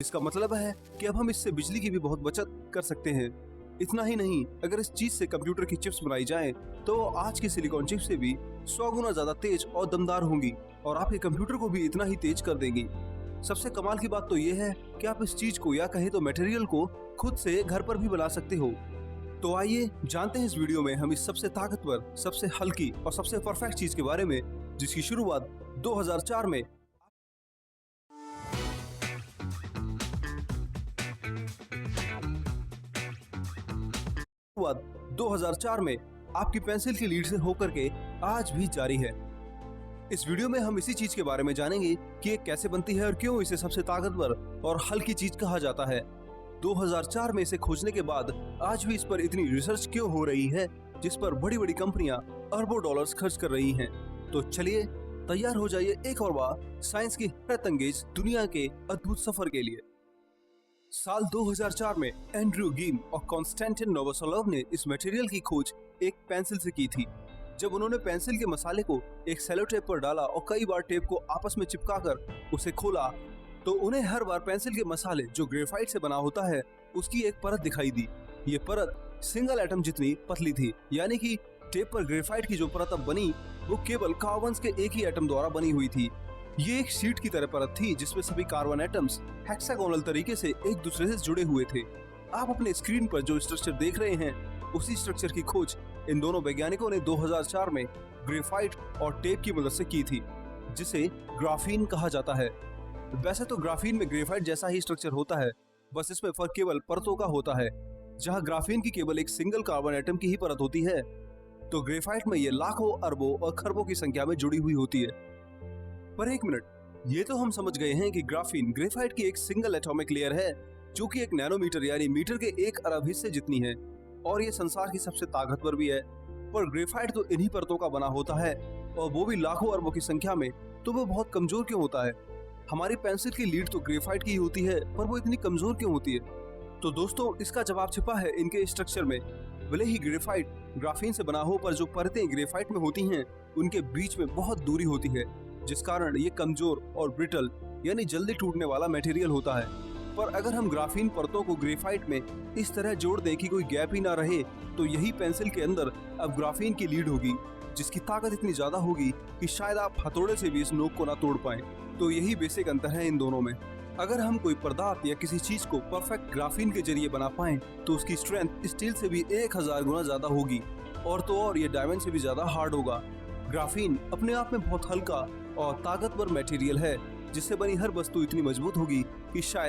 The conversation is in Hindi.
जिसका मतलब है कि अब हम इससे बिजली की भी बहुत बचत कर सकते हैं। इतना ही नहीं, अगर इस चीज से कंप्यूटर की चिप्स बनाई जाएं, तो आज की सिलिकॉन चिप से भी 100 गुना ज्यादा तेज और दमदार होंगी और आपके कंप्यूटर को भी इतना ही तेज कर देंगी। सबसे कमाल की बात तो ये है कि आप इस चीज को या कहें तो मटेरियल को खुद से घर पर भी बना सकते हो। तो आइए जानते हैं इस वीडियो में हम इस सबसे ताकतवर, सबसे हल्की और सबसे परफेक्ट चीज के बारे में, जिसकी शुरुआत 2004 में 2004 में आपकी पेंसिल की लीड से होकर के आज भी जारी है। इस वीडियो में हम इसी चीज के बारे में जानेंगे कि ये कैसे बनती है और क्यों इसे सबसे ताकतवर और हल्की चीज कहा जाता है। 2004 में इसे खोजने के बाद आज भी इस पर इतनी रिसर्च क्यों हो रही है, जिस पर बड़ी बड़ी कंपनियां अरबों डॉलर्स खर्च कर रही हैं। तो चलिए तैयार हो जाइए एक और बार साइंस की हैरत अंगेज दुनिया के अद्भुत सफर के लिए। साल 2004 में एंड्रयू गिम और कॉन्स्टेंटिन नोवोसोलोव ने इस मटेरियल की खोज एक पेंसिल से की थी। जब उन्होंने पेंसिल के मसाले को एक सेलो टेप पर डाला और कई बार टेप को आपस में चिपकाकर उसे खोला, तो उन्हें हर बार पेंसिल के मसाले जो ग्रेफाइट से बना होता है उसकी एक परत दिखाई दी। ये परत सिंगल एटम जितनी पतली थी, यानी कि टेप पर ग्रेफाइट की जो परत अब बनी वो केवल कार्बन्स के एक ही एटम द्वारा बनी हुई थी। ये एक शीट की तरह परत थी जिसमें सभी कार्बन एटम्स हेक्सागोनल तरीके से एक दूसरे से जुड़े हुए थे। आप अपने स्क्रीन पर जो स्ट्रक्चर देख रहे हैं, उसी स्ट्रक्चर की खोज इन दोनों वैज्ञानिकों ने 2004 में ग्रेफाइट और टेप की मदद से की थी, जिसे ग्राफीन कहा जाता है। वैसे तो ग्राफीन में ग्रेफाइट जैसा ही स्ट्रक्चर होता है, बस इसमें फर्क केवल परतों का होता है। जहां ग्राफीन की केवल एक सिंगल कार्बन एटम की ही परत होती है, तो ग्रेफाइट में ये लाखों, अरबों और खरबों की संख्या में जुड़ी हुई होती है। पर एक मिनट, ये तो हम समझ गए हैं कि ग्राफीन ग्रेफाइट की एक सिंगल एटॉमिक लेयर है जो कि 1 नैनोमीटर यानी मीटर के 1 अरब हिस्से जितनी है, और ये संसार की सबसे ताकतवर भी है। पर ग्रेफाइट तो इन्हीं परतों का बना होता है, और वो भी लाखों अरबों की संख्या में, तो वो बहुत कमजोर क्यों होता है? हमारी पेंसिल की लीड तो ग्रेफाइट की ही होती है, पर वो इतनी कमजोर क्यों होती है? तो दोस्तों, इसका जवाब छिपा है इनके स्ट्रक्चर में। भले ही ग्रेफाइट ग्राफीन से बना हो, पर जो परतें ग्रेफाइट में होती हैं उनके बीच में बहुत दूरी होती है, जिस कारण ये कमजोर और ब्रिटल यानी जल्दी टूटने वाला मटेरियल होता है। पर अगर हम ग्राफीन परतों को ग्रेफाइट में इस तरह जोड़ दें कि कोई गैप ही ना रहे, तो यही पेंसिल के अंदर अब ग्राफीन की लीड होगी, जिसकी ताकत इतनी ज्यादा होगी कि शायद आप हथौड़े से भी इस नोक को ना तोड़ पाएं। तो यही बेसिक अंतर है इन दोनों में। अगर हम कोई पदार्थ या किसी चीज को परफेक्ट ग्राफीन के जरिए बना पाएं, तो उसकी स्ट्रेंथ स्टील से भी 1000 गुना ज्यादा होगी, और तो और ये डायमंड से भी ज्यादा हार्ड होगा। ग्राफीन अपने आप में बहुत हल्का और ताकतवर मटेरियल है, जिससे बनी हर वस्तु इतनी मजबूत होगी कि शायद